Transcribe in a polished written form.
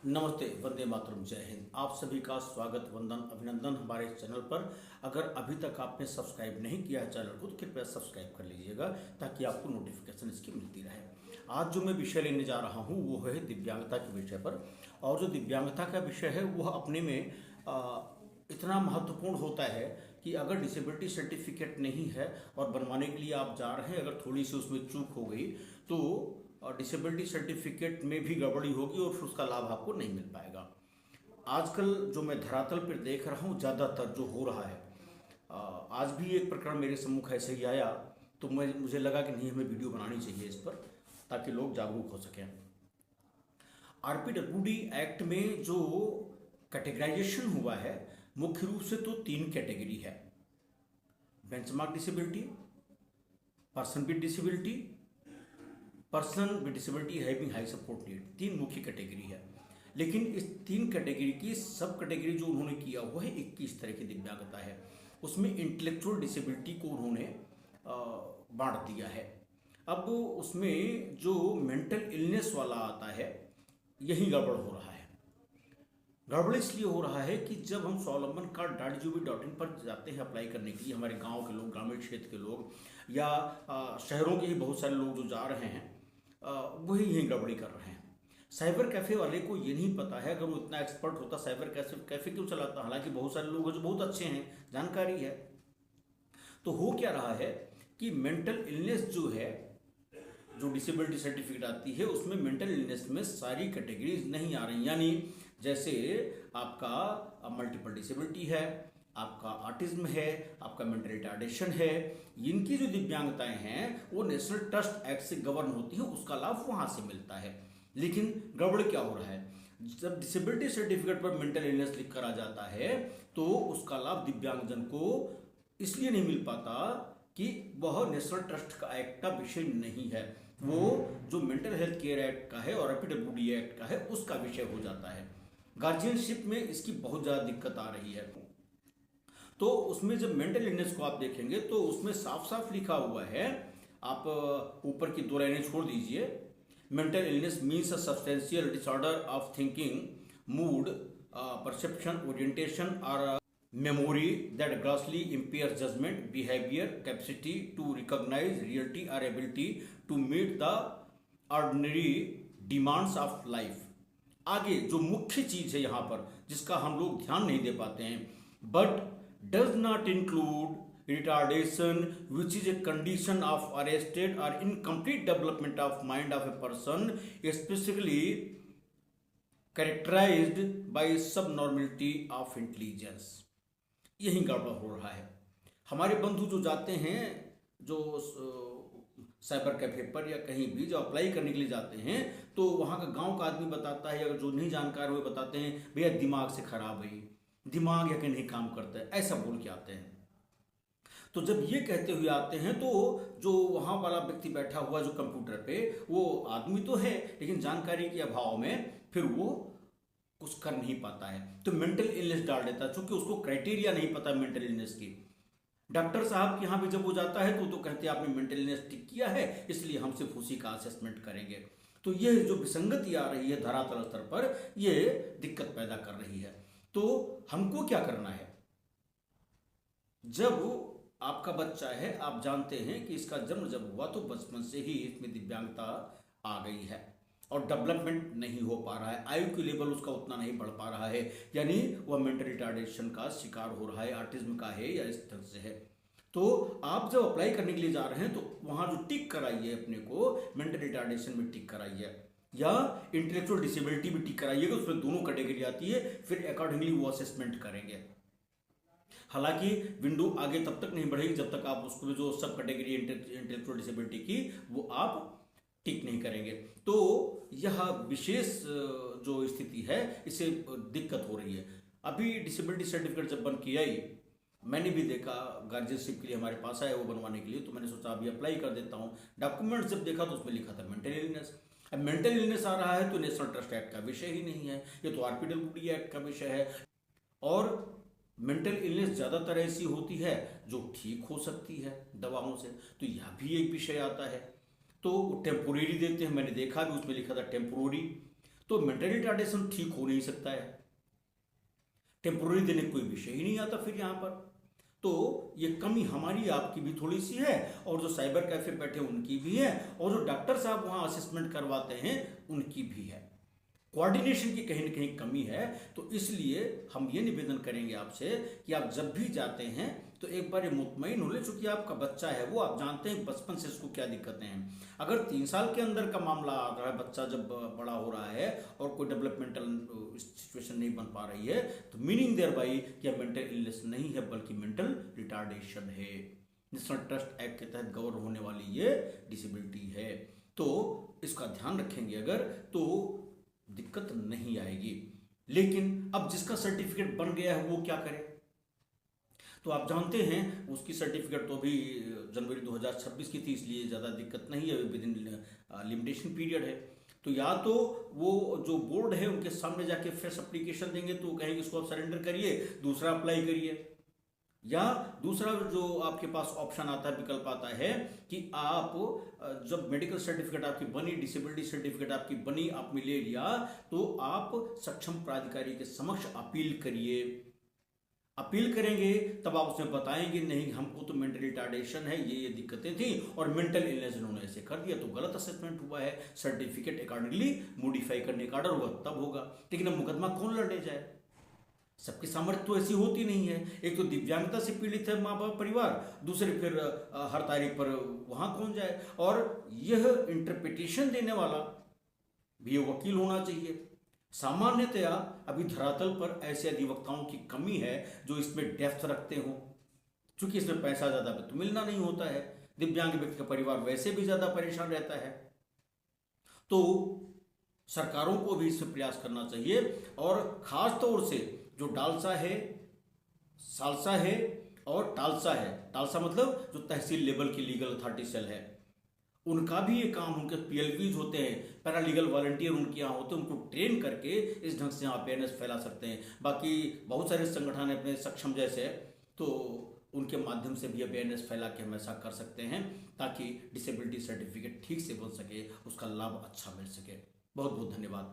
नमस्ते, वंदे मातरम, जय हिंद। आप सभी का स्वागत, वंदन, अभिनंदन हमारे चैनल पर। अगर अभी तक आपने सब्सक्राइब नहीं किया है चैनल को तो कृपया सब्सक्राइब कर लीजिएगा ताकि आपको नोटिफिकेशन इसकी मिलती रहे। आज जो मैं विषय लेने जा रहा हूँ वो है दिव्यांगता के विषय पर। और जो दिव्यांगता का विषय है वह अपने में इतना महत्वपूर्ण होता है कि अगर डिसेबिलिटी सर्टिफिकेट नहीं है और बनवाने के लिए आप जा रहे हैं, अगर थोड़ी सी उसमें चूक हो गई तो डिसेबिलिटी सर्टिफिकेट में भी गड़बड़ी होगी और फिर उसका लाभ आपको नहीं मिल पाएगा। आजकल जो मैं धरातल पर देख रहा हूँ ज़्यादातर जो हो रहा है, आज भी एक प्रकरण मेरे सम्मुख ऐसे ही आया तो मुझे लगा कि नहीं, हमें वीडियो बनानी चाहिए इस पर ताकि लोग जागरूक हो सकें। आरपीडब्ल्यूडी एक्ट में जो कैटेगराइजेशन हुआ है मुख्य रूप से तो 3 कैटेगरी है: benchmark disability, person with disability, person with disability having high support need. 3 मुख्य कैटेगरी है। लेकिन इस 3 कैटेगरी की सब कैटेगरी जो उन्होंने किया हुआ है 21 तरह की दिव्यांगता है। उसमें इंटेलेक्चुअल डिसेबिलिटी को उन्होंने बांट दिया है। अब उसमें जो मेंटल इलनेस वाला आता है यही गड़बड़ हो रहा है। गड़बड़ इसलिए हो रहा है कि जब हम स्वावलंबन कार्ड .gov.in पर जाते हैं अप्लाई करने के लिए, हमारे गांव के लोग, ग्रामीण क्षेत्र के लोग या शहरों के ही बहुत सारे लोग जो जा रहे हैं वही यही गड़बड़ी कर रहे हैं। साइबर कैफ़े वाले को ये नहीं पता है, अगर वो इतना एक्सपर्ट होता साइबर कैफ़े क्यों चलाता। हालांकि बहुत सारे लोग हैं जो बहुत अच्छे हैं, जानकारी है। तो हो क्या रहा है कि मेंटल इलनेस जो है, जो डिसेबिलिटी सर्टिफिकेट आती है उसमें मेंटल इलनेस में सारी कैटेगरीज नहीं आ रही। यानी जैसे आपका मल्टीपल डिसेबिलिटी है, आपका ऑटिज्म है, आपका मेंटल रिटार्डेशन है, इनकी जो दिव्यांगताएं हैं वो नेशनल ट्रस्ट एक्ट से गवर्न होती है, उसका लाभ वहां से मिलता है। लेकिन गड़बड़ क्या हो रहा है, जब डिसेबिलिटी सर्टिफिकेट पर मेंटल इलनेस लिख कर आ जाता है तो उसका लाभ दिव्यांगजन को इसलिए नहीं मिल पाता कि वह नेशनल ट्रस्ट का एक्ट का विषय नहीं है, वो जो मेंटल हेल्थ केयर एक्ट का है और आरपीडब्ल्यूडी एक्ट का है उसका विषय हो जाता है। गार्जियनशिप में इसकी बहुत ज़्यादा दिक्कत आ रही है। तो उसमें जब मेंटल इलनेस को आप देखेंगे तो उसमें साफ साफ लिखा हुआ है, आप ऊपर की 2 लाइनें छोड़ दीजिए। Mental illness means a substantial disorder of thinking, mood, perception, orientation और memory that grossly impairs judgment, behavior, capacity to recognize reality or ability to meet the ordinary demands of life। आगे जो मुख्य चीज है यहाँ पर जिसका हम लोग ध्यान नहीं दे पाते हैं, but does not include retardation which is a condition of arrested or incomplete development of mind of a person specifically characterized by subnormality of intelligence। यही गड़बड़ हो रहा है। हमारे बंधु जो जाते हैं, जो साइबर कैफे पर या कहीं भी जो अप्लाई करने के लिए जाते हैं तो वहाँ का गांव का आदमी बताता है, या जो नहीं जानकार हुए बताते हैं भैया दिमाग से खराब है, दिमाग या कि नहीं काम करता है, ऐसा बोल के आते हैं। तो जब ये कहते हुए आते हैं तो जो वहाँ वाला व्यक्ति बैठा हुआ जो कंप्यूटर पे, वो आदमी तो है लेकिन जानकारी के अभाव में फिर वो कुछ कर नहीं पाता है तो मेंटल इलनेस डाल देता है, चूंकि उसको क्राइटेरिया नहीं पता मेंटल इलनेस की। डॉक्टर साहब के यहाँ भी जब वो जाता है तो कहते हैं आपने मेंटल इलनेस टिक किया है इसलिए हम सिर्फ उसी का असेसमेंट करेंगे। तो ये जो विसंगति आ रही है धरातल स्तर पर, ये दिक्कत पैदा कर रही है। तो हमको क्या करना है, जब आपका बच्चा है, आप जानते हैं कि इसका जन्म जब हुआ तो बचपन से ही इसमें दिव्यांगता आ गई है और डेवलपमेंट नहीं हो पा रहा है, आयु की लेवल उसका उतना नहीं बढ़ पा रहा है, यानी वह मेंटल रिटार्डेशन का शिकार हो रहा है, ऑटिज्म का है या इस तरह से है। तो आप जब अप्लाई करने के लिए जा रहे हैं तो वहाँ जो टिक कराइए अपने को, मेंटल रिटार्डेशन में टिक कराइए या इंटेलेक्चुअल डिसेबिलिटी भी टिक कराइएगा, उसमें दोनों कैटेगरी आती है, फिर अकॉर्डिंगली वो असेसमेंट करेंगे। हालांकि विंडो आगे तब तक नहीं बढ़ेगी जब तक आप उसको जो सब कैटेगरी इंटेलेक्चुअल डिसेबिलिटी की वो आप टिक नहीं करेंगे। तो यह विशेष जो स्थिति है इससे दिक्कत हो रही है। अभी डिसेबिलिटी सर्टिफिकेट जब बन के आई, मैंने भी देखा गार्जियनशिप के लिए हमारे पास आया वो बनवाने के लिए, तो मैंने सोचा अभी अप्लाई कर देता हूँ। डॉक्यूमेंट्स जब देखा तो उसमें लिखा था मेंटल इलनेस। अब मेंटल इलनेस आ रहा है तो नेशनल ट्रस्ट एक्ट का विषय ही नहीं है, ये तो आरपीडब्ल्यूडी एक्ट का विषय है। और मेंटल इलनेस ज़्यादातर ऐसी होती है जो ठीक हो सकती है दवाओं से, तो यह भी एक विषय आता है। तो टेम्पोरेरी देते हैं, मैंने देखा भी उसमें लिखा था टेम्पोरेरी। तो मेंटल रिटार्डेशन ठीक हो नहीं सकता है, टेम्पोररी देने कोई विषय ही नहीं आता फिर यहाँ पर। तो ये कमी हमारी आपकी भी थोड़ी सी है, और जो साइबर कैफे बैठे उनकी भी है, और जो डॉक्टर साहब वहाँ असेसमेंट करवाते हैं उनकी भी है। कोऑर्डिनेशन की कहीं ना कहीं कमी है। तो इसलिए हम ये निवेदन करेंगे आपसे कि आप जब भी जाते हैं तो एक बार ये मुतमईन हो ले, चूंकि आपका बच्चा है वो आप जानते हैं बचपन से इसको क्या दिक्कतें हैं। अगर 3 साल के अंदर का मामला आ रहा है, बच्चा जब बड़ा हो रहा है और कोई डेवलपमेंटल सिचुएशन नहीं बन पा रही है, तो मीनिंग देयर बाई कि मेंटल इलनेस नहीं है बल्कि मेंटल रिटार्डेशन है। नेशनल ट्रस्ट एक्ट के तहत गवर्न होने वाली ये डिसेबिलिटी है। तो इसका ध्यान रखेंगे अगर, तो दिक्कत नहीं आएगी। लेकिन अब जिसका सर्टिफिकेट बन गया है वो क्या करे? तो आप जानते हैं उसकी सर्टिफिकेट तो अभी जनवरी 2026 की थी, इसलिए ज़्यादा दिक्कत नहीं है, विद इन लिमिटेशन पीरियड है। तो या तो वो जो बोर्ड है उनके सामने जाके फ्रेश एप्लीकेशन देंगे तो कहेंगे इसको आप सरेंडर करिए, दूसरा अप्लाई करिए, या दूसरा जो आपके पास ऑप्शन आता है, विकल्प आता है कि आप जब मेडिकल सर्टिफिकेट आपकी बनी, डिसेबिलिटी सर्टिफिकेट आपकी बनी, आपने ले लिया, तो आप सक्षम प्राधिकारी के समक्ष अपील करिए। अपील करेंगे तब आप उसमें बताएंगे नहीं हमको तो मेंटल रिटार्डेशन है, ये दिक्कतें थी और मेंटल इलनेस इन्होंने ऐसे कर दिया तो गलत असेसमेंट हुआ है, सर्टिफिकेट अकॉर्डिंगली मॉडिफाई करने का ऑर्डर हुआ, तब होगा। लेकिन अब मुकदमा कौन लड़ने जाए? सबकी सामर्थ्य तो ऐसी होती नहीं है। एक तो दिव्यांगता से पीड़ित है माँ बाप परिवार, दूसरे फिर हर तारीख पर वहां कौन जाए? और यह इंटरप्रिटेशन देने वाला भी वकील होना चाहिए। सामान्यतया अभी धरातल पर ऐसे अधिवक्ताओं की कमी है जो इसमें डेप्थ रखते हो, क्योंकि इसमें पैसा ज़्यादा तो मिलना नहीं होता है, दिव्यांग व्यक्ति का परिवार वैसे भी ज़्यादा परेशान रहता है। तो सरकारों को भी इसमें प्रयास करना चाहिए, और ख़ास तौर से जो डालसा है, सालसा है और टालसा है, टालसा मतलब जो तहसील लेवल की लीगल अथॉरिटी सेल है, उनका भी ये काम, उनके पीएलवीज होते हैं, पैरालीगल वॉलंटियर उनके यहाँ होते हैं, उनको ट्रेन करके इस ढंग से अवेयरनेस फैला सकते हैं। बाकी बहुत सारे संगठन है अपने सक्षम जैसे, तो उनके माध्यम से भी अवेयरनेस फैला के हम ऐसा कर सकते हैं ताकि डिसेबिलिटी सर्टिफिकेट ठीक से बन सके, उसका लाभ अच्छा मिल सके। बहुत बहुत धन्यवाद।